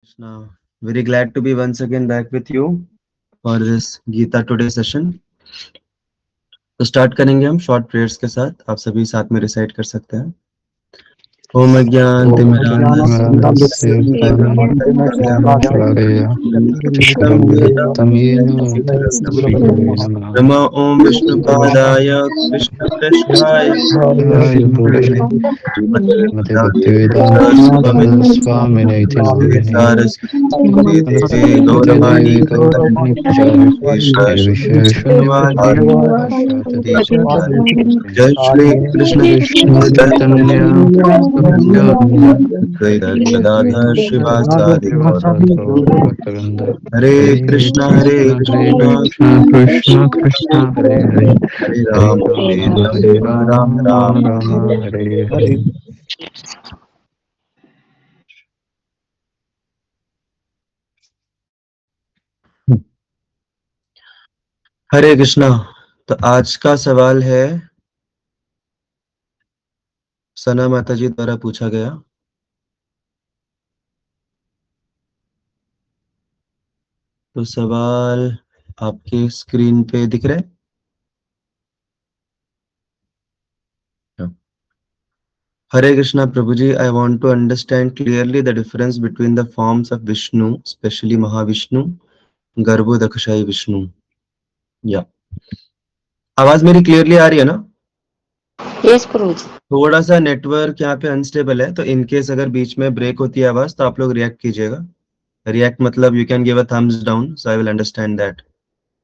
Krishna, very glad to be once again back with you for this Gita Today session. तो start करेंगे हम short prayers के साथ. आप सभी साथ में रिसाइट कर सकते हैं. ओम अज्ञान तिमिरान्धस्य ज्ञानाञ्जनशलाकया चक्षुरुन्मिलितं तस्मै नमः. नम ओम विष्णुपादाय कृष्णप्रेष्ठाय श्रीमते भक्तिवेदान्त स्वामिने इति नामिने सरस्वती देवी गौरवाणी देवी गौरवाणी प्रचारिणे निर्विशेषशून्यवादी पाश्चात्यदेशतारिणे जय श्री कृष्ण कृष्ण चैतन्य गदाधर श्रीवासादि भक्तवृंद हरे कृष्णा हरे कृष्ण कृष्ण कृष्ण हरे हरे हरे हरे राम राम राम हरे हरे. हरे कृष्णा. तो आज का सवाल है सना माता जी द्वारा पूछा गया. तो सवाल आपके स्क्रीन पे दिख रहा है. Hare Krishna Prabhuji, I want to understand clearly the difference between the forms of Vishnu, especially Mahavishnu, Garbhodakashayi Vishnu. या आवाज मेरी क्लियरली आ रही है ना? यस प्रभुजी. थोड़ा सा नेटवर्क यहाँ पे अनस्टेबल है, तो इन केस अगर बीच में ब्रेक होती है आवाज तो आप लोग रिएक्ट कीजिएगा. रिएक्ट मतलब you can give a thumbs down, so I will understand that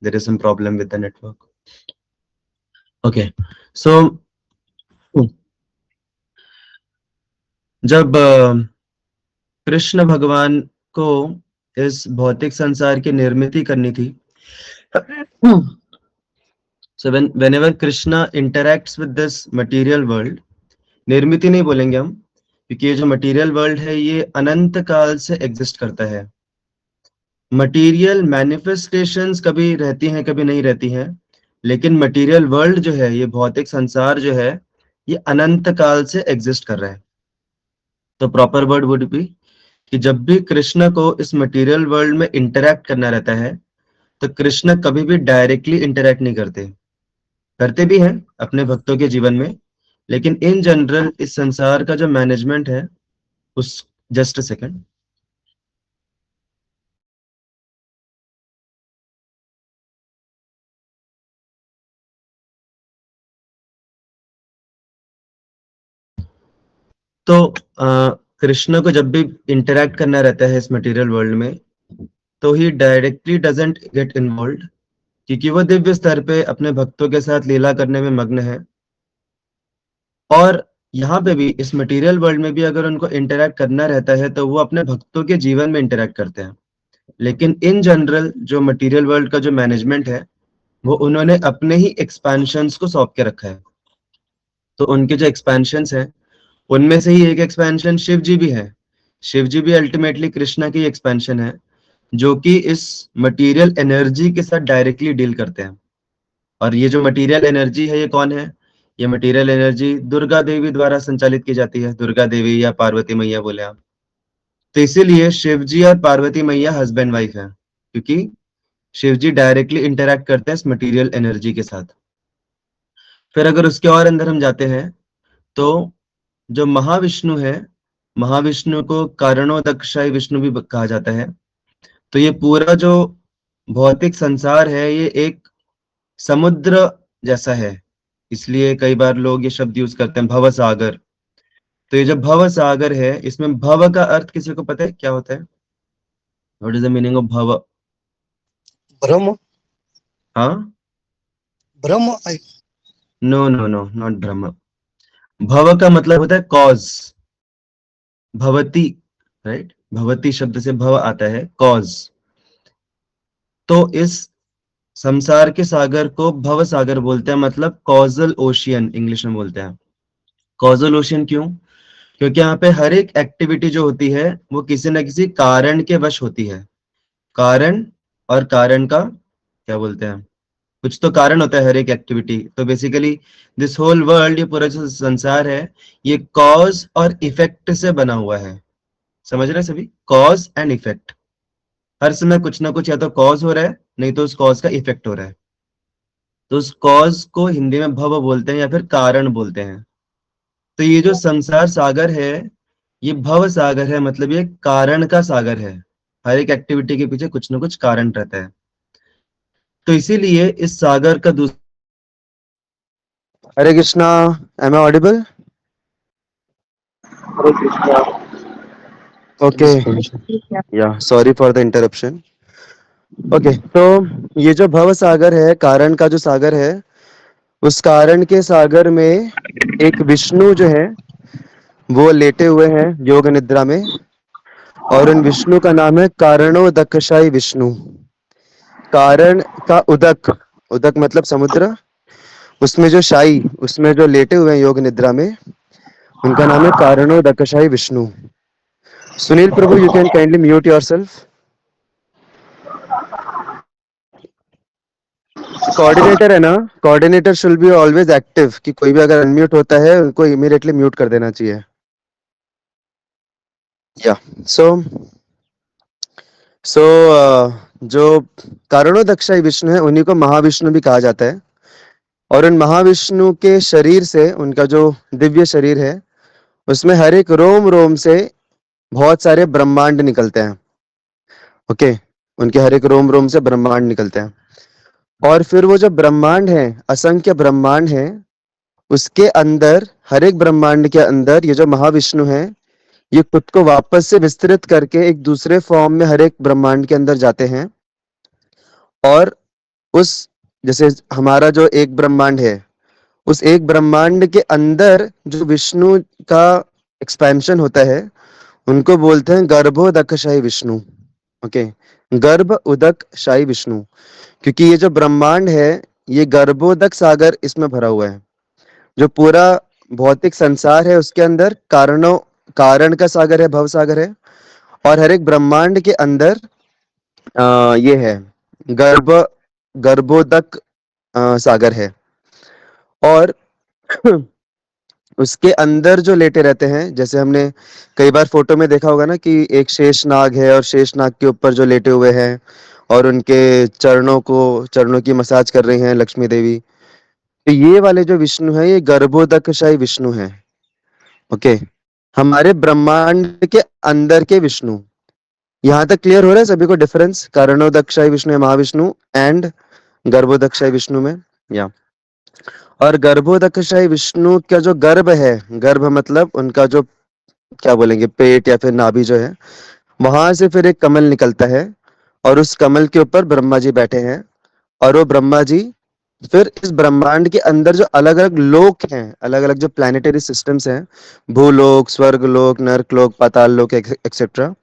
there is some problem with the network. Okay, so जब कृष्ण भगवान को इस भौतिक संसार की निर्मित करनी थी, so whenever Krishna interacts with this material world, निर्मिति नहीं बोलेंगे हम, क्योंकि ये जो मटेरियल वर्ल्ड है ये अनंत काल से एग्जिस्ट करता है. मटेरियल मैनिफेस्टेशंस कभी रहती हैं कभी नहीं रहती हैं, लेकिन मटेरियल वर्ल्ड जो है, ये भौतिक संसार जो है, ये अनंत काल से एग्जिस्ट कर रहा है. तो प्रॉपर वर्ड वुड बी कि जब भी कृष्ण को इस मटेरियल वर्ल्ड में इंटरैक्ट करना रहता है, तो कृष्ण कभी भी डायरेक्टली इंटरैक्ट नहीं करते. करते भी हैं अपने भक्तों के जीवन में, लेकिन इन जनरल इस संसार का जो मैनेजमेंट है उस जस्ट अ सेकंड. तो कृष्ण को जब भी इंटरैक्ट करना रहता है इस मटेरियल वर्ल्ड में, तो ही डायरेक्टली डजंट गेट इन्वॉल्व, क्योंकि वो दिव्य स्तर पे अपने भक्तों के साथ लीला करने में मग्न है. और यहाँ पे भी इस मटेरियल वर्ल्ड में भी अगर उनको इंटरैक्ट करना रहता है तो वो अपने भक्तों के जीवन में इंटरैक्ट करते हैं. लेकिन इन जनरल जो मटेरियल वर्ल्ड का जो मैनेजमेंट है वो उन्होंने अपने ही एक्सपेंशंस को सौंप के रखा है. तो उनके जो एक्सपेंशंस हैं उनमें से ही एक एक्सपेंशन शिव जी भी है. शिव जी भी अल्टीमेटली कृष्णा की एक्सपेंशन है, जो कि इस मटेरियल एनर्जी के साथ डायरेक्टली डील करते हैं. और ये जो मटेरियल एनर्जी है ये कौन है? ये मटेरियल एनर्जी दुर्गा देवी द्वारा संचालित की जाती है. दुर्गा देवी या पार्वती मैया बोले आप. तो इसीलिए शिव जी और पार्वती मैया हस्बैंड वाइफ है, क्योंकि शिव जी डायरेक्टली इंटरैक्ट करते हैं इस मटेरियल एनर्जी के साथ. फिर अगर उसके और अंदर हम जाते हैं तो जो महाविष्णु है, महाविष्णु को कारणोदक्षाई विष्णु भी कहा जाता है. तो ये पूरा जो भौतिक संसार है ये एक समुद्र जैसा है, इसलिए कई बार लोग ये शब्द यूज करते हैं भव सागर. तो ये जो भव सागर है, इसमें भव का अर्थ किसी को पता है क्या होता है? What is the meaning of भव? ब्रह्म. हाँ, ब्रह्म. नो नो नो, नॉट ब्रह्म. भव का मतलब होता है कॉज, भवती, राइट? भवती शब्द से भव आता है, कॉज. तो इस संसार के सागर को भव सागर बोलते हैं, मतलब कॉजल ओशियन इंग्लिश में बोलते हैं. कॉजल ओशियन क्यों? क्योंकि यहाँ पे हर एक एक्टिविटी जो होती है वो किसी न किसी कारण के वश होती है. कारण, और कारण का क्या बोलते हैं, कुछ तो कारण होता है हर एक एक्टिविटी. तो बेसिकली दिस होल वर्ल्ड, ये पूरा जो संसार है, ये कॉज और इफेक्ट से बना हुआ है. समझ रहे हैं सभी? Cause and effect. हर समय कुछ ना कुछ या तो कॉज हो रहा है, नहीं तो उस कॉज का इफेक्ट हो रहा है। तो उस कॉज को हिंदी में भव बोलते हैं या फिर कारण बोलते हैं। तो ये जो संसार सागर है, ये भव सागर है, मतलब ये कारण का सागर है। हर एक एक्टिविटी के पीछे कुछ ना कुछ कारण रहता है। तो इसीलिए इस सागर का दूसरा Hare Krishna, am I audible? Hare Krishna. Okay, या sorry for the interruption. Okay, तो ये जो भव सागर है, कारण का जो सागर है, उस कारण के सागर में एक विष्णु जो है वो लेटे हुए हैं योग निद्रा में, और उन विष्णु का नाम है कारणोदकशाई विष्णु। कारण का उदक, उदक मतलब समुद्र, उसमें जो शाई, उसमें जो लेटे हुए हैं योग निद्रा में, उनका नाम है Karanodakashayi Vishnu. Sunil Prabhu, you can kindly mute yourself. Coordinator है ना, coordinator should be always active, कि कोई भी अगर अनम्यूट होता है उनको इमीडिएटली म्यूट कर देना चाहिए। या सो सो जो कारणोदक्षाई विष्णु है, उन्हीं को महाविष्णु भी कहा जाता है। और उन महाविष्णु के शरीर से, उनका जो दिव्य शरीर है, उसमें हर एक रोम रोम से बहुत सारे ब्रह्मांड निकलते हैं। ओके, उनके हर एक रोम रोम से ब्रह्मांड निकलते हैं। और फिर वो जो ब्रह्मांड है, असंख्य ब्रह्मांड है, उसके अंदर, हर एक ब्रह्मांड के अंदर ये जो महाविष्णु है, ये खुद को वापस से विस्तृत करके एक दूसरे फॉर्म में हर एक ब्रह्मांड के अंदर जाते हैं। और उस, जैसे हमारा जो एक ब्रह्मांड है, उस एक ब्रह्मांड के अंदर जो विष्णु का एक्सपेंशन होता है, उनको बोलते हैं गर्भोदकशाही विष्णु। ओके, गर्भ उदक शाही विष्णु, क्योंकि ये जो ब्रह्मांड है, ये गर्भोदक सागर इसमें भरा हुआ है। जो पूरा भौतिक संसार है, उसके अंदर कारणों, कारण का सागर है, भव सागर है। और हर एक ब्रह्मांड के अंदर ये है गर्भ, गर्भोदक सागर है। और उसके अंदर जो लेटे रहते हैं, जैसे हमने कई बार फोटो में देखा होगा ना, कि एक शेष नाग है और शेष नाग के ऊपर जो लेटे हुए हैं और उनके चरणों की मसाज कर रही हैं लक्ष्मी देवी। तो ये वाले जो विष्णु है, ये गर्भोदकशाही विष्णु है। ओके, हमारे ब्रह्मांड के अंदर के विष्णु। यहाँ तक क्लियर हो रहा है सभी को डिफरेंस कारणोदकशाही विष्णु, महाविष्णु, एंड गर्भोदकशाही विष्णु में? या और गर्भोदकशाही विष्णु का जो गर्भ है, गर्भ मतलब उनका जो, क्या बोलेंगे, पेट या फिर नाभि जो है, वहां से फिर एक कमल निकलता है। और उस कमल के ऊपर ब्रह्मा जी बैठे हैं। और वो ब्रह्मा जी फिर इस ब्रह्मांड के अंदर जो अलग अलग लोक हैं, अलग अलग जो प्लानिटरी सिस्टम्स हैं, भूलोक, स्वर्गलोक, नर्कलोक, पाताल लोक, एक्सेट्रा,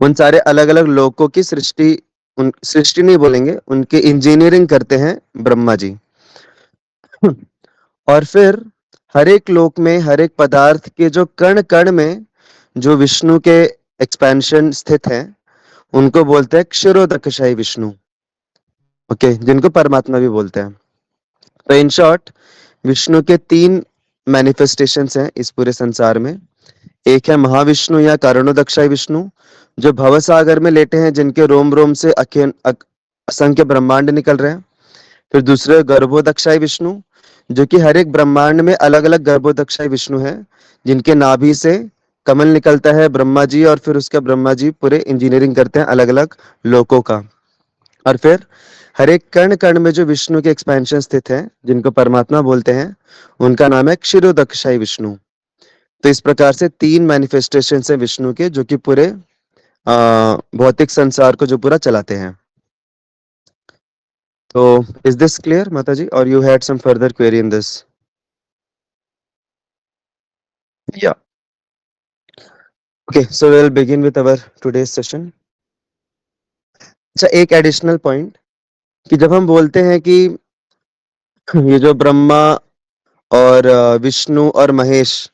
उन सारे अलग अलग लोकों की सृष्टि, उन सृष्टि नहीं बोलेंगे, उनकी इंजीनियरिंग करते हैं ब्रह्मा जी। और फिर हर एक लोक में, हर एक पदार्थ के जो कण कण में जो विष्णु के एक्सपेंशन स्थित है, उनको बोलते हैं क्षीरोदकशाही विष्णु। ओके, जिनको परमात्मा भी बोलते हैं। तो इन शॉर्ट, विष्णु के तीन मैनिफेस्टेशंस हैं इस पूरे संसार में। एक है महाविष्णु या कारणोदकशाही विष्णु, जो भवसागर में लेटे हैं, जिनके रोम रोम से असंख्य ब्रह्मांड निकल रहे हैं। फिर दूसरे गर्भोदकशाही विष्णु, जो कि हर एक ब्रह्मांड में अलग अलग गर्भोदकशाही विष्णु है, जिनके नाभि से कमल निकलता है ब्रह्मा जी, और फिर उसका ब्रह्मा जी पूरे इंजीनियरिंग करते हैं अलग अलग लोकों का। और फिर हर एक कण कण में जो विष्णु के एक्सपेंशन स्थित है, जिनको परमात्मा बोलते हैं, उनका नाम है क्षीरोदकशाही विष्णु। तो इस प्रकार से तीन मैनिफेस्टेशन है विष्णु के, जो कि पूरे भौतिक संसार को जो पूरा चलाते हैं। तो इज दिस क्लियर माता जी, और you had some further query in this? या okay, so we'll begin with our today's session. अच्छा, एक एडिशनल पॉइंट, कि जब हम बोलते हैं कि ये जो ब्रह्मा और विष्णु और महेश,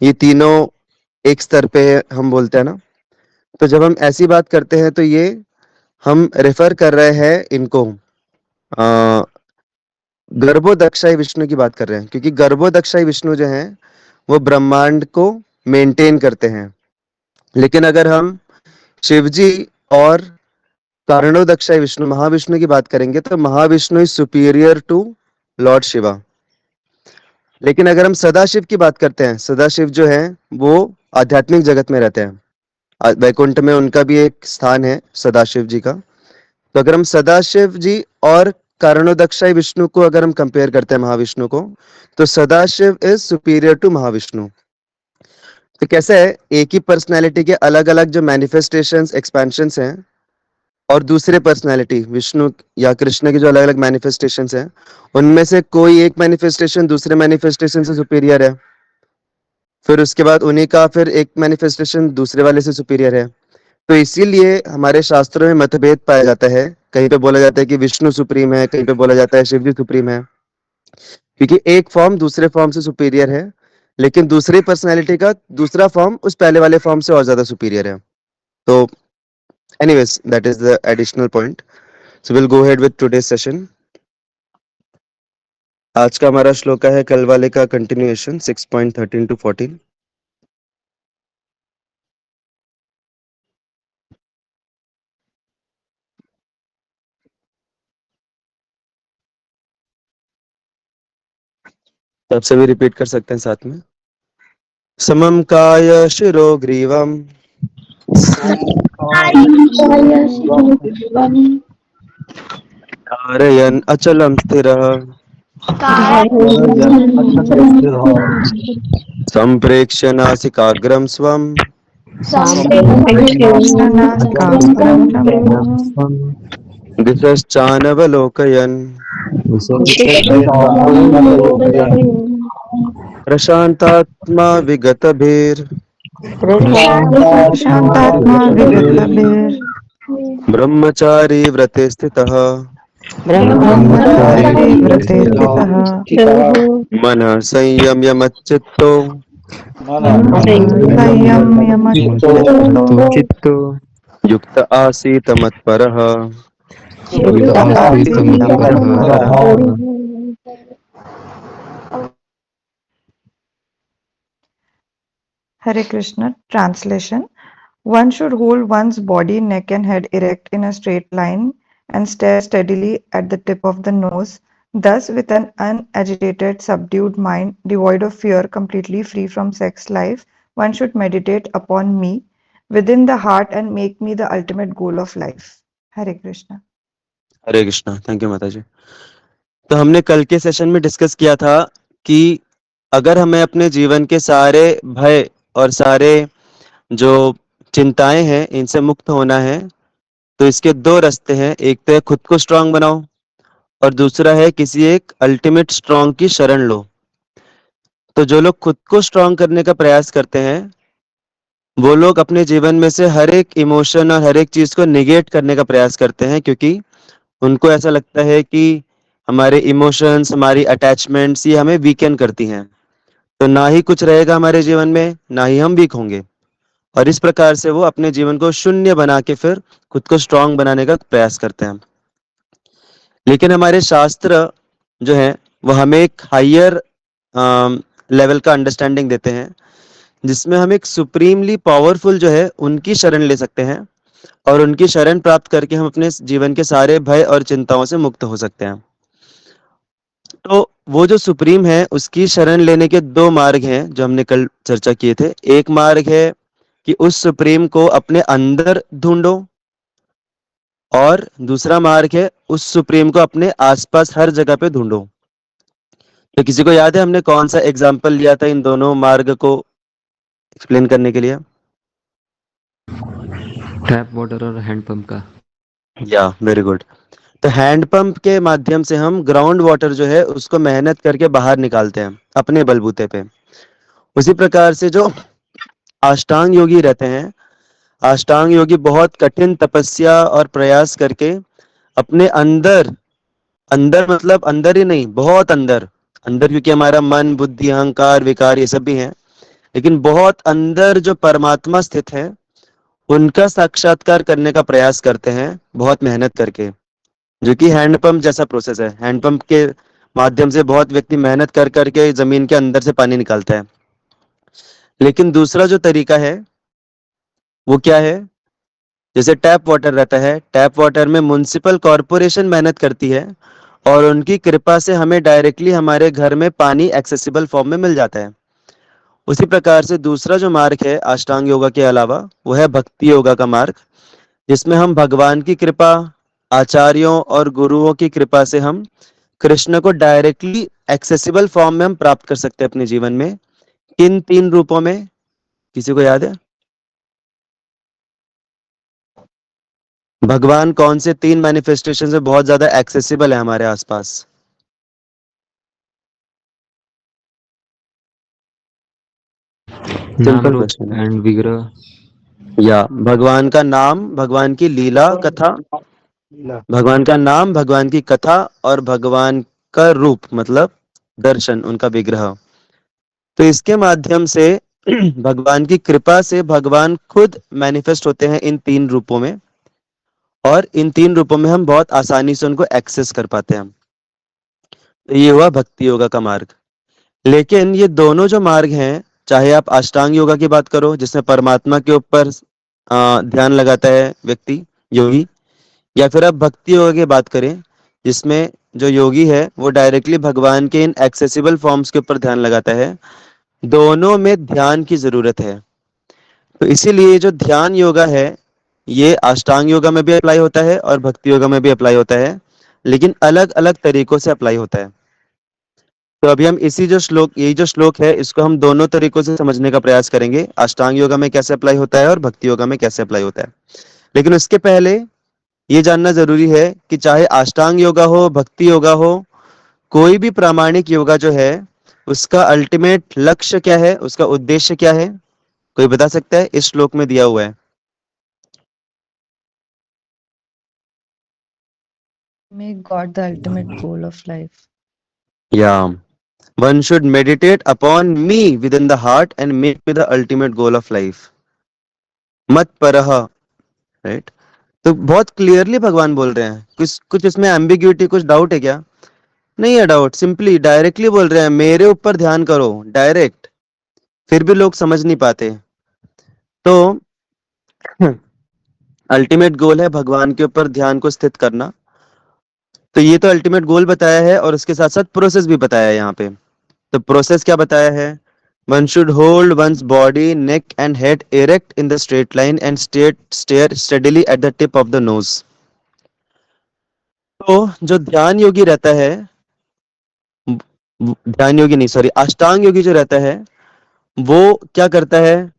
ये तीनों एक स्तर पे हम बोलते हैं ना, तो जब हम ऐसी बात करते हैं, तो ये हम रेफर कर रहे हैं इनको गर्भोदकशाही विष्णु की बात कर रहे हैं, क्योंकि गर्भोदकशाही विष्णु जो हैं, वो ब्रह्मांड को मेंटेन करते हैं। लेकिन अगर हम शिव जी और कारणोदक्षाय विष्णु महाविष्णु की बात करेंगे तो Mahavishnu is superior to lord Shiva. लेकिन अगर हम सदाशिव की बात करते हैं, सदाशिव जो है वो आध्यात्मिक जगत में रहते हैं, वैकुंठ में उनका भी एक स्थान है सदाशिव जी का। तो अगर हम सदाशिव जी और कारणोदक्षाय विष्णु को अगर हम कंपेयर करते हैं महाविष्णु को, तो Sadashiv is superior to Mahavishnu. तो कैसे है, एक ही पर्सनैलिटी के अलग अलग जो मैनिफेस्टेशंस एक्सपेंशंस हैं और दूसरे पर्सनैलिटी विष्णु या कृष्ण की जो अलग अलग मैनिफेस्टेशंस हैं, उनमें से कोई एक मैनिफेस्टेशन दूसरे मैनिफेस्टेशन से सुपीरियर है, फिर उसके बाद उन्हीं का फिर एक मैनिफेस्टेशन दूसरे वाले से सुपीरियर है। तो इसीलिए हमारे शास्त्रों में मतभेद पाया जाता है, कहीं पे बोला जाता है कि विष्णु सुप्रीम है, कहीं पे बोला जाता है शिव जी सुप्रीम है, क्योंकि एक फॉर्म दूसरे फॉर्म से सुपीरियर है, लेकिन दूसरी पर्सनैलिटी का दूसरा फॉर्म उस पहले वाले फॉर्म से और ज्यादा सुपीरियर है। तो anyways that is the additional point. So will go ahead with today's session. आज का हमारा श्लोक है कल वाले का कंटिन्यूएशन 6.13 to 14। तो आप सभी रिपीट कर सकते हैं साथ में। समम काय शिरो ग्रीवम धारयन् अचलं स्थिरः संप्रेक्ष्य नासिकाग्रं स्वं दिशश्चानवलोकयन् प्रशान्तात्मा प्रशान्तात्मा विगतभिर् ब्रह्मचारी व्रते स्थितः ब्रह्मचारी व्रते स्थितः मनः संयम्य मच्चित्तो संयम्यमच्चित्तो चित्तो युक्त आसीत मत्परः। युक्त आसीत् मत्परः। Hare Krishna. Translation. One should hold one's body, neck and head erect in a straight line and stare steadily at the tip of the nose. Thus, with an unagitated, subdued mind, devoid of fear, completely free from sex life, one should meditate upon me within the heart and make me the ultimate goal of life. Hare Krishna. Hare Krishna. Thank you माता जी। तो हमने कल के session में discuss किया था कि अगर हमें अपने जीवन के सारे भय और सारे जो चिंताएं हैं इनसे मुक्त होना है, तो इसके दो रास्ते हैं। एक तो है खुद को स्ट्रांग बनाओ और दूसरा है किसी एक अल्टीमेट स्ट्रांग की शरण लो। तो जो लोग खुद को स्ट्रांग करने का प्रयास करते हैं वो लोग अपने जीवन में से हर एक इमोशन और हर एक चीज को निगेट करने का प्रयास करते हैं, क्योंकि उनको ऐसा लगता है कि हमारे इमोशंस हमारी अटैचमेंट्स ये हमें वीकन करती हैं, तो ना ही कुछ रहेगा हमारे जीवन में ना ही हम वीक होंगे। और इस प्रकार से वो अपने जीवन को शून्य बना के फिर खुद को स्ट्रांग बनाने का प्रयास करते हैं। लेकिन हमारे शास्त्र जो है वो हमें एक हायर लेवल का अंडरस्टैंडिंग देते हैं, जिसमें हम एक सुप्रीमली पावरफुल जो है उनकी शरण ले सकते हैं और उनकी शरण प्राप्त करके हम अपने जीवन के सारे भय और चिंताओं से मुक्त हो सकते हैं। तो वो जो सुप्रीम है उसकी शरण लेने के दो मार्ग हैं जो हमने कल चर्चा किए थे। एक मार्ग है कि उस सुप्रीम को अपने अंदर ढूंढो और दूसरा मार्ग है उस सुप्रीम को अपने आसपास हर जगह पे ढूंढो। तो किसी को याद है हमने कौन सा एग्जाम्पल लिया था इन दोनों मार्ग को एक्सप्लेन करने के लिए? टैप वाटर और हैंडपंप का। या वेरी गुड। तो हैंडपंप के माध्यम से हम ग्राउंड वाटर जो है उसको मेहनत करके बाहर निकालते हैं अपने बलबूते पे। उसी प्रकार से जो अष्टांग योगी रहते हैं, अष्टांग योगी बहुत कठिन तपस्या और प्रयास करके अपने अंदर, अंदर मतलब अंदर ही नहीं, बहुत अंदर, अंदर क्योंकि हमारा मन बुद्धि अहंकार विकार ये सब भी हैं, लेकिन बहुत अंदर जो परमात्मा स्थित है उनका साक्षात्कार करने का प्रयास करते हैं बहुत मेहनत करके, जो कि हैंडपंप जैसा प्रोसेस है। हैंडपंप के माध्यम से बहुत व्यक्ति मेहनत कर करके जमीन के अंदर से पानी निकालता है। लेकिन दूसरा जो तरीका है वो क्या है? जैसे टैप वाटर रहता है, टैप वाटर में म्युनिसिपल कॉरपोरेशन मेहनत करती है और उनकी कृपा से हमें डायरेक्टली हमारे घर में पानी एक्सेसिबल फॉर्म में मिल जाता है। उसी प्रकार से दूसरा जो मार्ग है अष्टांग योगा के अलावा, वो है भक्ति योगा का मार्ग, जिसमें हम भगवान की कृपा, आचार्यों और गुरुओं की कृपा से हम कृष्ण को डायरेक्टली एक्सेसिबल फॉर्म में हम प्राप्त कर सकते हैं अपने जीवन में। किन 3 रूपों में? किसी को याद है? भगवान कौन से 3 मैनिफेस्टेशन से बहुत ज्यादा एक्सेसिबल है हमारे आसपास? नाम सिंपल रूप क्वेश्चन है। एंड विग्रह। या भगवान का नाम, भगवान की लीला कथा, भगवान का नाम, भगवान की कथा और भगवान का रूप मतलब दर्शन, उनका विग्रह। तो इसके माध्यम से भगवान की कृपा से भगवान खुद मैनिफेस्ट होते हैं इन 3 रूपों में, और इन 3 रूपों में हम बहुत आसानी से उनको एक्सेस कर पाते हैं। तो ये हुआ भक्ति योगा का मार्ग। लेकिन ये दोनों जो मार्ग हैं, चाहे आप अष्टांग योगा की बात करो जिसमें परमात्मा के ऊपर ध्यान लगाता है व्यक्ति, योगी, या फिर आप भक्ति योगा की बात करें जिसमें जो योगी है वो डायरेक्टली भगवान के इन एक्सेसिबल फॉर्म्स के ऊपर ध्यान लगाता है, दोनों में ध्यान की जरूरत है। तो इसीलिए जो ध्यान योगा है ये अष्टांग योगा में भी अप्लाई होता है और भक्ति योगा में भी अप्लाई होता है, लेकिन अलग अलग तरीकों से अप्लाई होता है। तो अभी हम इसी जो श्लोक, यही जो श्लोक है, इसको हम दोनों तरीकों से समझने का प्रयास करेंगे, अष्टांग योगा में कैसे अप्लाई होता है और भक्ति योगा में कैसे अप्लाई होता है। लेकिन उसके पहले ये जानना जरूरी है कि चाहे अष्टांग योगा हो, भक्ति योगा हो, कोई भी प्रामाणिक योगा जो है उसका अल्टीमेट लक्ष्य क्या है, उसका उद्देश्य क्या है? कोई बता सकता है? इस श्लोक में दिया हुआ है। Make God the ultimate goal of life. या one should meditate upon me within the heart and make me the ultimate goal of life. मत परह, राइट? तो बहुत क्लियरली भगवान बोल रहे हैं, कुछ कुछ इसमें एम्बिग्यूटी, कुछ डाउट है क्या? नहीं है डाउट, सिंपली डायरेक्टली बोल रहे हैं मेरे ऊपर ध्यान करो, डायरेक्ट। फिर भी लोग समझ नहीं पाते। तो अल्टीमेट गोल है भगवान के ऊपर ध्यान को स्थित करना। तो ये तो अल्टीमेट गोल बताया है और उसके साथ साथ प्रोसेस भी बताया है यहाँ पे। तो प्रोसेस क्या बताया है? One should hold one's body, neck and head erect in the straight line and stare steadily at the tip of the nose. तो जो ध्यान योगी रहता है, ध्यान योगी नहीं, सॉरी, अष्टांग योगी जो रहता है वो क्या करता है?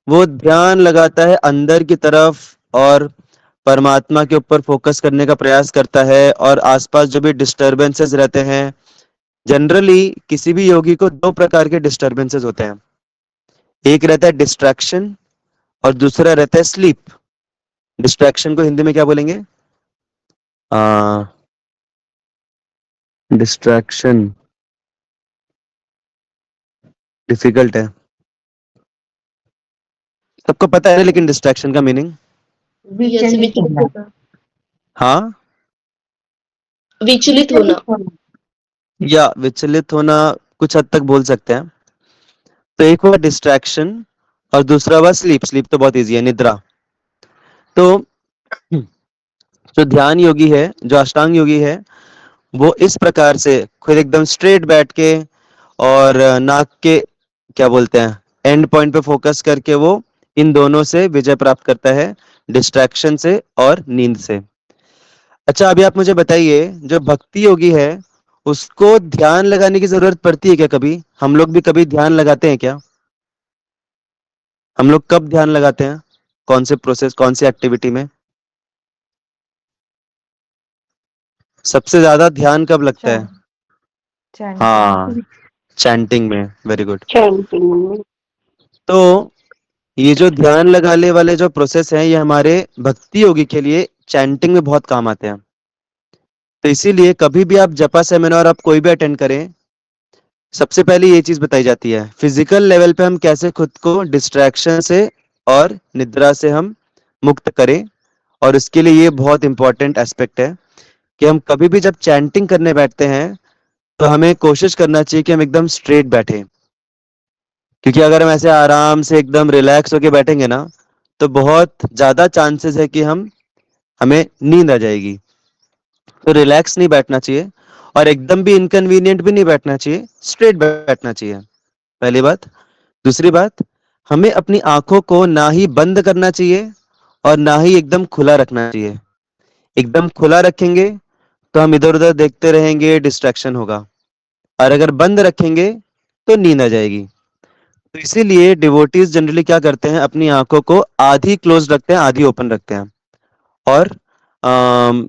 वो ध्यान लगाता है अंदर की तरफ और परमात्मा के ऊपर फोकस करने का प्रयास करता है, और आसपास जो भी डिस्टरबेंसेस रहते हैं, जनरली किसी भी योगी को 2 प्रकार के डिस्टरबेंसेस होते हैं। एक रहता है डिस्ट्रैक्शन और दूसरा रहता है स्लीप। डिस्ट्रैक्शन को हिंदी में क्या बोलेंगे? डिस्ट्रैक्शन डिफिकल्ट है, सबको पता है लेकिन डिस्ट्रैक्शन का मीनिंग? विचलित होना। हाँ, विचलित होना। या विचलित होना कुछ हद तक बोल सकते हैं। तो एक हुआ डिस्ट्रैक्शन और दूसरा हुआ स्लीप। स्लीप तो बहुत इजी है, निद्रा। तो जो ध्यान योगी है, जो अष्टांग योगी है, वो इस प्रकार से खुद एकदम स्ट्रेट बैठ के और नाक के, क्या बोलते हैं, एंड पॉइंट पे फोकस करके वो इन दोनों से विजय प्राप्त करता है, डिस्ट्रैक्शन से और नींद से। अच्छा, अभी आप मुझे बताइए, जो भक्ति योगी है उसको ध्यान लगाने की जरूरत पड़ती है क्या कभी? हम लोग भी कभी ध्यान लगाते हैं क्या? हम लोग कब ध्यान लगाते हैं? कौन से प्रोसेस, कौन सी एक्टिविटी में सबसे ज्यादा ध्यान कब लगता है? Chanting. हाँ, चैंटिंग में। Very good. चैंटिंग में। तो ये जो ध्यान लगाने वाले जो प्रोसेस हैं ये हमारे भक्ति योगी के लिए चैंटिंग में बहुत काम आते हैं। तो इसीलिए कभी भी आप जपा सेमिनार आप कोई भी अटेंड करें, सबसे पहले ये चीज बताई जाती है फिजिकल लेवल पे हम कैसे खुद को डिस्ट्रैक्शन से और निद्रा से हम मुक्त करें। और इसके लिए ये बहुत इंपॉर्टेंट एस्पेक्ट है कि हम कभी भी जब चैंटिंग करने बैठते हैं तो हमें कोशिश करना चाहिए कि हम एकदम स्ट्रेट बैठे, क्योंकि अगर हम ऐसे आराम से एकदम रिलैक्स होके बैठेंगे ना, तो बहुत ज्यादा चांसेस है कि हमें नींद आ जाएगी। तो रिलैक्स नहीं बैठना चाहिए और एकदम भी इनकन्वीनियंट भी नहीं बैठना चाहिए, स्ट्रेट बैठना चाहिए, पहली बात। दूसरी बात, हमें अपनी आंखों को ना ही बंद करना चाहिए और ना ही एकदम खुला रखना चाहिए। एकदम खुला रखेंगे तो हम इधर उधर देखते रहेंगे, डिस्ट्रैक्शन होगा, और अगर बंद रखेंगे तो नींद आ जाएगी। तो इसीलिए डिवोटीज जनरली क्या करते हैं, अपनी आंखों को आधी क्लोज रखते हैं, आधी ओपन रखते हैं। और अम,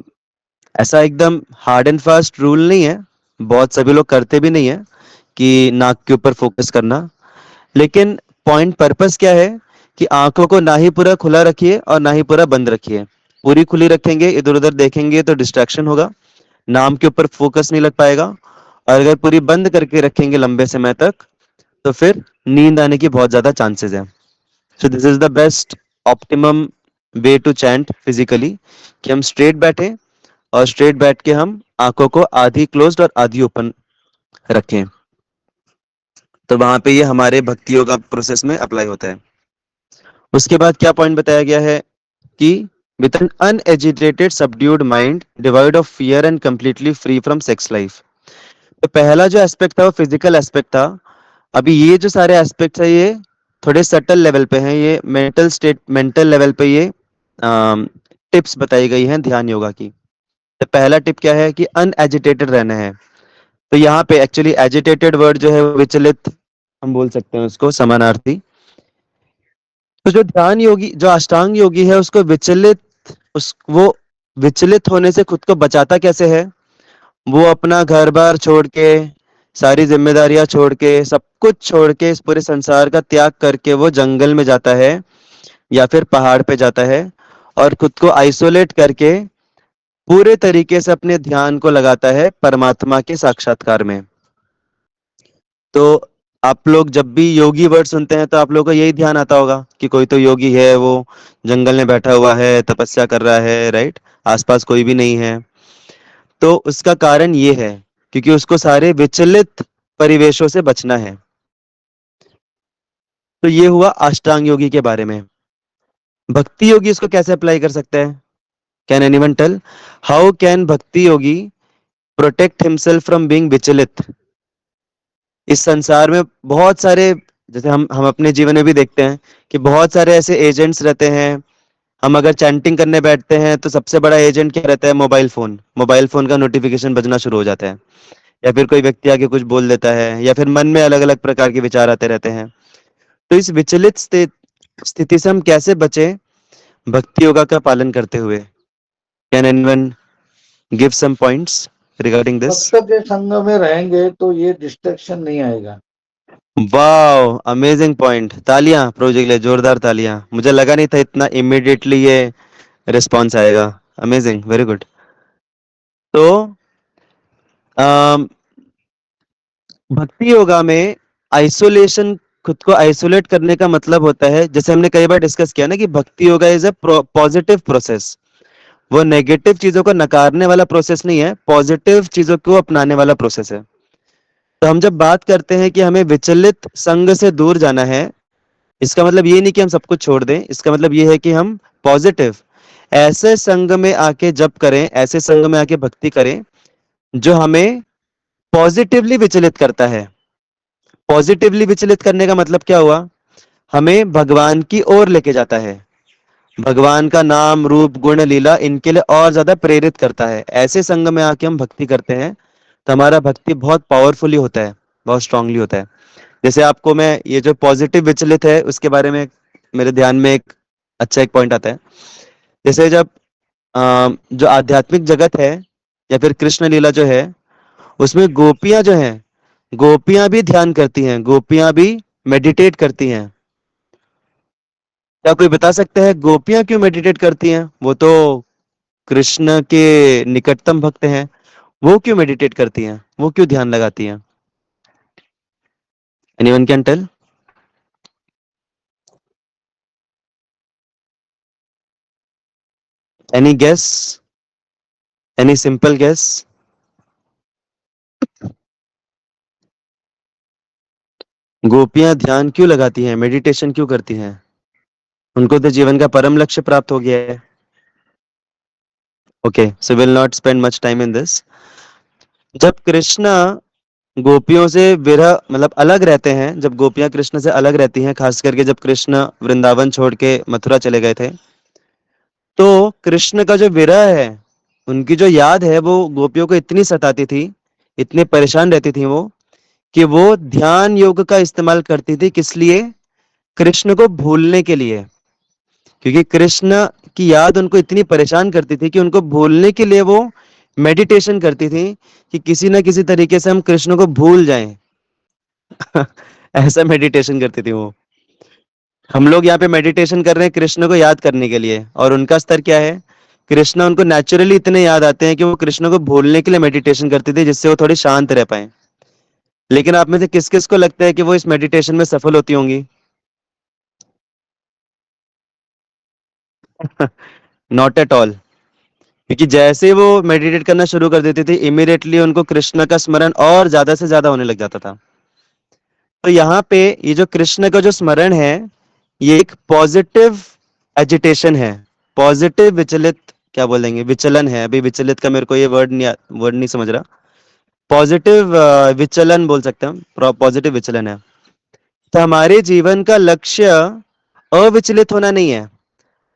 ऐसा एकदम हार्ड एंड फास्ट रूल नहीं है, बहुत सभी लोग करते भी नहीं है कि नाक के ऊपर फोकस करना। लेकिन पॉइंट पर्पस क्या है कि आंखों को ना ही पूरा खुला रखिए और ना ही पूरा बंद रखिए। पूरी खुली रखेंगे, इधर उधर देखेंगे तो डिस्ट्रैक्शन होगा, नाम के ऊपर फोकस नहीं लग पाएगा। और अगर पूरी बंद करके रखेंगे लंबे समय तक तो फिर नींद आने की बहुत ज्यादा चांसेस है। So this is the best optimum way to chant physically, कि हम स्ट्रेट बैठे और स्ट्रेट बैठ के हम आंखों को आधी क्लोज्ड और आधी ओपन रखें। तो वहां पे ये हमारे भक्ति योगा प्रोसेस में अप्लाई होता है। उसके बाद क्या पॉइंट बताया गया है कि with an unagitated subdued mind divide of fear and completely free from sex life. तो पहला जो एस्पेक्ट था वो फिजिकल एस्पेक्ट था। अभी ये जो सारे एस्पेक्ट्स है ये थोड़े सटल लेवल पे हैं, ये मेंटल लेवल पे ये टिप्स बताई गई हैं ध्यान योगा की। तो पहला टिप क्या है कि अनएजिटेटेड रहना है। तो यहाँ पे एक्चुअली एजिटेटेड वर्ड जो है वो विचलित, हम बोल सकते हैं उसको समानार्थी। तो जो ध्यान योगी, जो अष्टांग योगी है, उसको वो विचलित होने से खुद को बचाता कैसे है? वो अपना घर बार छोड़ के, सारी जिम्मेदारियां छोड़ के, सब कुछ छोड़ के, इस पूरे संसार का त्याग करके वो जंगल में जाता है या फिर पहाड़ पे जाता है और खुद को आइसोलेट करके पूरे तरीके से अपने ध्यान को लगाता है परमात्मा के साक्षात्कार में। तो आप लोग जब भी योगी वर्ड सुनते हैं तो आप लोगों को यही ध्यान आता होगा कि कोई तो योगी है, वो जंगल में बैठा हुआ है, तपस्या कर रहा है, राइट, आसपास कोई भी नहीं है। तो उसका कारण ये है क्योंकि उसको सारे विचलित परिवेशों से बचना है। तो ये हुआ अष्टांग योगी के बारे में। भक्ति योगी इसको कैसे अप्लाई कर सकता है? Can anyone tell how can bhakti yogi protect himself from being विचलित? इस संसार में बहुत सारे, जैसे हम अपने जीवन में भी देखते हैं कि बहुत सारे ऐसे एजेंट्स रहते हैं। हम अगर चैंटिंग करने बैठते हैं तो सबसे बड़ा एजेंट क्या रहता है? Mobile phone. मोबाइल फोन का नोटिफिकेशन बजना शुरू हो जाता है, या फिर कोई व्यक्ति आके कुछ बोल देता है, या फिर मन में अलग अलग प्रकार के विचार आते रहते हैं। तो इस विचलित स्थिति से हम कैसे बचे भक्ति योगा का पालन करते हुए? Can anyone give some points regarding this? भक्त के संग में रहेंगे तो ये डिस्ट्रैक्शन नहीं आएगा। Wow, amazing point. तालियां प्रोजेक्ट के लिए, जोरदार तालियां। मुझे लगा नहीं था इतना इमिडिएटली ये रिस्पॉन्स आएगा। Amazing, very good. तो अम, भक्ति योगा में आइसोलेशन, खुद को आइसोलेट करने का मतलब होता है, जैसे हमने कई बार डिस्कस किया ना, कि भक्ति yoga is a positive process. वो नेगेटिव चीजों को नकारने वाला प्रोसेस नहीं है, पॉजिटिव चीजों को अपनाने वाला प्रोसेस है। तो हम जब बात करते हैं कि हमें विचलित संग से दूर जाना है, इसका मतलब ये नहीं कि हम सब कुछ छोड़ दें। इसका मतलब ये है कि हम पॉजिटिव ऐसे संग में आके जप करें, ऐसे संग में आके भक्ति करें जो हमें पॉजिटिवली विचलित करता है। पॉजिटिवली विचलित करने का मतलब क्या हुआ? हमें भगवान की ओर लेके जाता है, भगवान का नाम रूप गुण लीला इनके लिए और ज्यादा प्रेरित करता है। ऐसे संग में आके हम भक्ति करते हैं तो हमारा भक्ति बहुत पावरफुली होता है, बहुत स्ट्रांगली होता है। जैसे आपको मैं ये जो पॉजिटिव विचलित है उसके बारे में मेरे ध्यान में एक अच्छा एक पॉइंट आता है। जैसे जब जो आध्यात्मिक जगत है या फिर कृष्ण लीला जो है, उसमें गोपियां जो हैं, गोपियां भी ध्यान करती हैं, गोपियां भी मेडिटेट करती हैं। क्या कोई बता सकता है गोपियां क्यों मेडिटेट करती हैं? वो तो कृष्ण के निकटतम भक्त हैं, वो क्यों मेडिटेट करती हैं, वो क्यों ध्यान लगाती हैं? Anyone can tell? Any guess? Any simple guess? गोपियां ध्यान क्यों लगाती हैं, मेडिटेशन क्यों करती हैं? उनको तो जीवन का परम लक्ष्य प्राप्त हो गया है। Okay, so will not spend much time in this. जब कृष्ण गोपियों से विरह मतलब अलग रहते हैं, जब गोपियां कृष्ण से अलग रहती हैं, खास करके जब कृष्ण वृंदावन छोड़ के मथुरा चले गए थे, तो कृष्ण का जो विरह है, उनकी जो याद है, वो गोपियों को इतनी सताती थी, इतनी परेशान रहती थी वो, कि वो ध्यान योग का इस्तेमाल करती थी। किस लिए? कृष्ण को भूलने के लिए। क्योंकि कृष्ण की याद उनको इतनी परेशान करती थी कि उनको भूलने के लिए वो मेडिटेशन करती थी कि किसी ना किसी तरीके से हम कृष्ण को भूल जाएं। ऐसा मेडिटेशन करती थी वो। हम लोग यहाँ पे मेडिटेशन कर रहे हैं कृष्ण को याद करने के लिए, और उनका स्तर क्या है? कृष्ण उनको नेचुरली इतने याद आते हैं कि वो कृष्ण को भूलने के लिए मेडिटेशन करती थी, जिससे वो थोड़ी शांत रह पाए। लेकिन आप में से किस किस को लगता है कि वो इस मेडिटेशन में सफल होती होंगी? Not at all. क्योंकि जैसे ही वो मेडिटेट करना शुरू कर देती थी, इमीडिएटली उनको कृष्ण का स्मरण और ज्यादा से ज्यादा होने लग जाता था। तो यहाँ पे ये जो कृष्ण का जो स्मरण है, ये एक पॉजिटिव एजिटेशन है, पॉजिटिव विचलित, क्या बोलेंगे, विचलन है। अभी विचलित का मेरे को ये वर्ड नहीं समझ रहा। पॉजिटिव विचलन बोल सकते हैं हम, पॉजिटिव विचलन है। तो हमारे जीवन का लक्ष्य अविचलित होना नहीं है,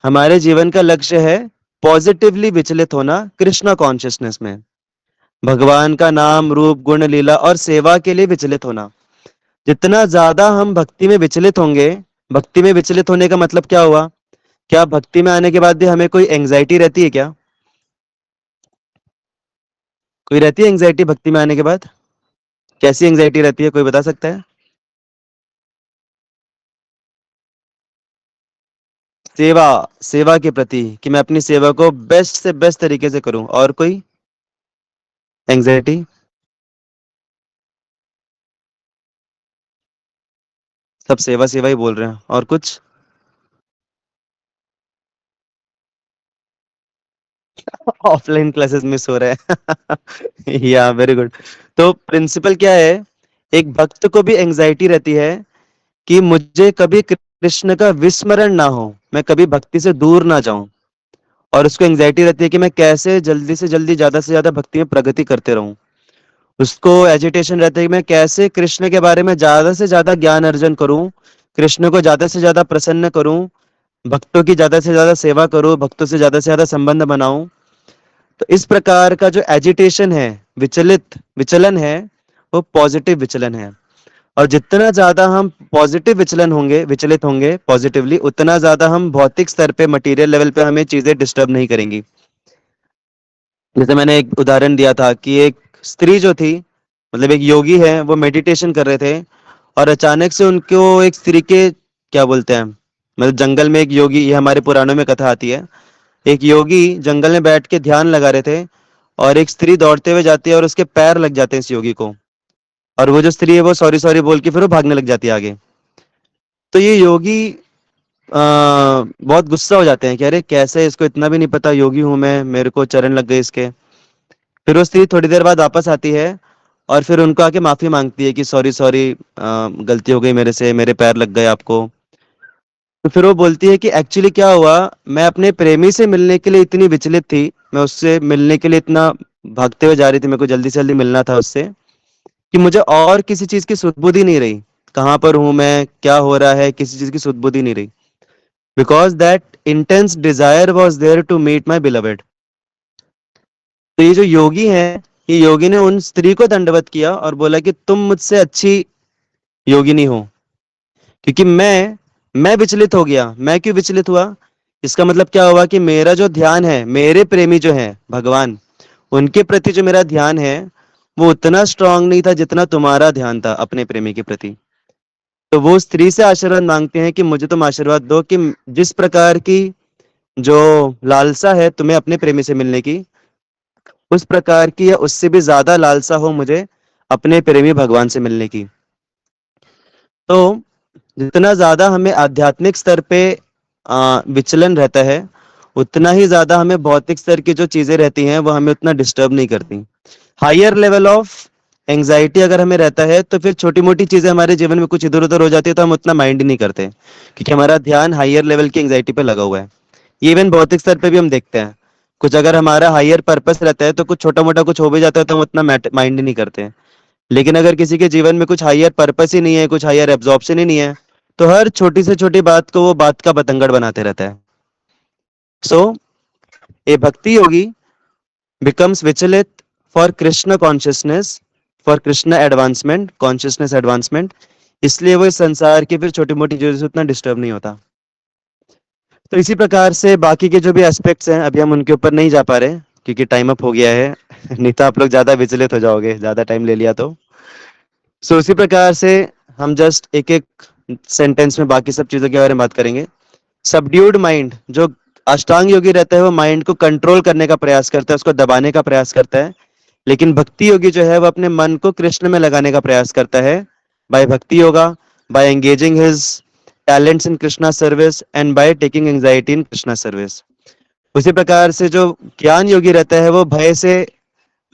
हमारे जीवन का लक्ष्य है पॉजिटिवली विचलित होना, कृष्णा कॉन्शियसनेस में, भगवान का नाम रूप गुण लीला और सेवा के लिए विचलित होना। जितना ज्यादा हम भक्ति में विचलित होंगे, भक्ति में विचलित होने का मतलब क्या हुआ? क्या भक्ति में आने के बाद भी हमें कोई एंजाइटी रहती है क्या? कोई रहती है एंजाइटी भक्ति में आने के बाद? कैसी एंजाइटी रहती है, कोई बता सकता है? सेवा, सेवा के प्रति, कि मैं अपनी सेवा को बेस्ट से बेस्ट तरीके से करूं। और कोई एंजाइटी? सब सेवा सेवा ही बोल रहे हैं, और कुछ? ऑफलाइन क्लासेस मिस हो रहे हैं। या वेरी गुड। तो प्रिंसिपल क्या है? एक भक्त को भी एंजाइटी रहती है कि मुझे कभी कृष्ण का विस्मरण ना हो, मैं कभी भक्ति से दूर ना जाऊं। और उसको एंजाइटी रहती है कि मैं कैसे जल्दी से जल्दी ज्यादा से ज्यादा भक्ति में प्रगति करते रहूं। उसको एजिटेशन रहता है कि मैं कैसे कृष्ण के बारे में ज्यादा से ज्यादा ज्ञान अर्जन करूं, कृष्ण को ज्यादा से ज्यादा प्रसन्न करूं, भक्तों की ज्यादा से ज्यादा सेवा करूं, भक्तों से ज्यादा संबंध बनाऊं। तो इस प्रकार का जो एजिटेशन है, विचलित विचलन है, वो पॉजिटिव विचलन है। और जितना ज्यादा हम पॉजिटिव विचलन होंगे, विचलित होंगे पॉजिटिवली, उतना ज्यादा हम भौतिक स्तर पे, मटेरियल लेवल पे हमें चीजें डिस्टर्ब नहीं करेंगी। जैसे मैंने एक उदाहरण दिया था कि एक स्त्री जो थी, मतलब एक योगी है, वो मेडिटेशन कर रहे थे, और अचानक से उनको एक स्त्री के, क्या बोलते हैं, मतलब जंगल में एक योगी, ये हमारे पुराणों में कथा आती है, एक योगी जंगल में बैठ के ध्यान लगा रहे थे, और एक स्त्री दौड़ते हुए जाती है और उसके पैर लग जाते हैं इस योगी को, और वो जो स्त्री है वो सॉरी सॉरी बोल के फिर वो भागने लग जाती है आगे। तो ये योगी बहुत गुस्सा हो जाते हैं कि अरे कैसे, इसको इतना भी नहीं पता योगी हूं मैं, मेरे को चरण लग गए इसके। फिर वो स्त्री थोड़ी देर बाद वापस आती है, और फिर उनको आके माफी मांगती है कि सॉरी सॉरी, गलती हो गई मेरे से, मेरे पैर लग गए आपको। तो फिर वो बोलती है कि एक्चुअली क्या हुआ, मैं अपने प्रेमी से मिलने के लिए इतनी विचलित थी, मैं उससे मिलने के लिए इतना भागते हुए जा रही थी, मेरे को जल्दी से जल्दी मिलना था उससे, कि मुझे और किसी चीज की सुध-बुध ही नहीं रही, कहाँ पर हूं मैं, क्या हो रहा है, किसी चीज की सुध-बुध ही नहीं रही। Because that intense desire was there to meet my beloved. तो ये जो योगी है, ये योगी ने उन स्त्री को दंडवत किया और बोला कि तुम मुझसे अच्छी योगिनी हो, क्योंकि मैं विचलित हो गया। मैं क्यों विचलित हुआ? इसका मतलब क्या हुआ कि मेरा जो ध्यान है, मेरे प्रेमी जो है भगवान, उनके प्रति जो मेरा ध्यान है, वो उतना स्ट्रांग नहीं था जितना तुम्हारा ध्यान था अपने प्रेमी के प्रति। तो वो स्त्री से आशीर्वाद मांगते हैं कि मुझे तुम आशीर्वाद दो कि जिस प्रकार की जो लालसा है तुम्हें अपने प्रेमी से मिलने की, उस प्रकार की या उससे भी ज्यादा लालसा हो मुझे अपने प्रेमी भगवान से मिलने की। तो जितना ज्यादा हमें आध्यात्मिक स्तर पे विचलन रहता है, उतना ही ज्यादा हमें भौतिक स्तर की जो चीजें रहती हैं वो हमें उतना डिस्टर्ब नहीं करती। हायर लेवल ऑफ एंजाइटी अगर हमें रहता है तो फिर छोटी-मोटी चीज़ें हमारे जीवन में कुछ इधर-उधर हो जाती है तो हम उतना माइंड ही नहीं करते, क्योंकि हमारा ध्यान हायर लेवल की एंजाइटी पे लगा हुआ है। ये इवन भौतिक स्तर पे भी हम देखते हैं। कुछ अगर हमारा हायर पर्पस रहता है तो कुछ छोटा-मोटा कुछ हो भी जाता है तो हम उतना माइंड ही नहीं करते। लेकिन अगर किसी के जीवन में कुछ हायर पर्पस ही नहीं है, कुछ हायर एब्जॉर्प्शन ही नहीं है, तो हर छोटी से छोटी बात को वो बात का बतंगड़ बनाते रहता है। सो ए भक्ति योगी becomes vigilant for Krishna consciousness, for Krishna advancement, consciousness advancement. इसलिए वो इस संसार की फिर छोटी मोटी चीजों से उतना डिस्टर्ब नहीं होता। तो इसी प्रकार से बाकी के जो भी एस्पेक्ट्स हैं अभी हम उनके ऊपर नहीं जा पा रहे क्योंकि टाइम अप हो गया है नहीं तो आप लोग ज्यादा विचलित हो जाओगे, ज्यादा टाइम ले लिया तो। सो उसी प्रकार से हम जस्ट एक एक सेंटेंस में बाकी सब चीजों के बारे में बात करेंगे। सबड्यूड माइंड, जो अष्टांग योगी रहता है वो माइंड को कंट्रोल करने का प्रयास करता है, उसको दबाने का प्रयास करता है। लेकिन भक्ति योगी जो है वो अपने मन को कृष्ण में लगाने का प्रयास करता है by bhakti yoga, by engaging his talents in Krishna service and by taking anxiety in Krishna service. उसी प्रकार से जो ज्ञान योगी रहता है वो भय से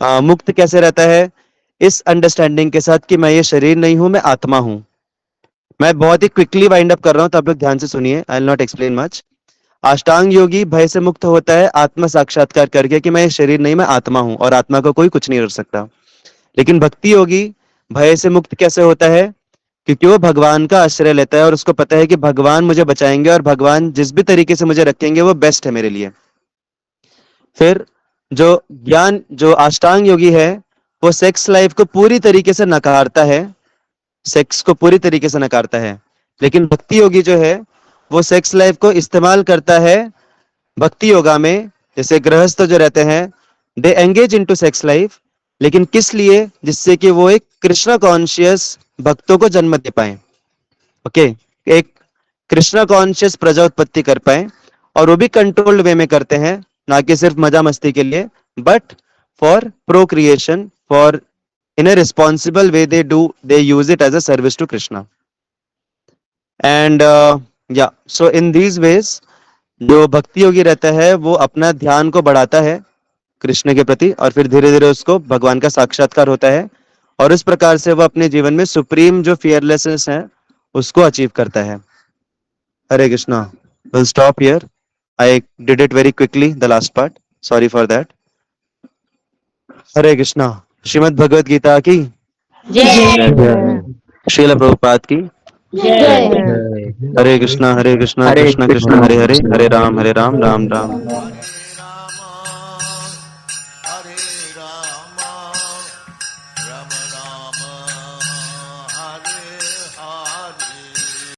मुक्त कैसे रहता है, इस अंडरस्टैंडिंग के साथ कि मैं ये शरीर नहीं हूं, मैं आत्मा हूं। मैं बहुत ही क्विकली वाइंड अप कर रहा हूं तो आप लोग ध्यान से सुनिए, I will not explain much. अष्टांग योगी भय से मुक्त होता है आत्म साक्षात्कार करके कि मैं ये शरीर नहीं, मैं आत्मा हूं और आत्मा को कोई कुछ नहीं कर सकता। लेकिन भक्ति योगी भय से मुक्त कैसे होता है, क्योंकि वो भगवान का आश्रय लेता है और उसको पता है कि भगवान मुझे बचाएंगे और भगवान जिस भी तरीके से मुझे रखेंगे वो बेस्ट है मेरे लिए। फिर जो अष्टांग योगी है वो सेक्स लाइफ को पूरी तरीके से नकारता है, सेक्स को पूरी तरीके से नकारता है। लेकिन भक्ति योगी जो है वो सेक्स लाइफ को इस्तेमाल करता है भक्ति योगा में। जैसे गृहस्थ जो रहते हैं दे एंगेज इनटू सेक्स लाइफ, लेकिन किस लिए, जिससे कि वो एक कृष्णा कॉन्शियस भक्तों को जन्म दे पाए। ओके, एक कृष्णा कॉन्शियस प्रजा उत्पत्ति कर पाए, और वो भी कंट्रोल्ड वे में करते हैं, ना कि सिर्फ मजा मस्ती के लिए, but for procreation, for in a responsible way they use it as a service to Krishna. And so in these ways जो भक्ति योगी रहता है वो अपना ध्यान को बढ़ाता है कृष्ण के प्रति और फिर धीरे धीरे उसको भगवान का साक्षात्कार होता है और इस प्रकार से वो अपने जीवन में सुप्रीम जो फियरलेसनेस है उसको अचीव करता है। Hare Krishna. Will stop here, I did it very quickly the last part, sorry for that. Hare Krishna. Srimad Bhagavad Gita की जय। श्रील प्रभुपाद की। जय। हरे कृष्णा कृष्ण कृष्ण हरे हरे, हरे राम राम राम।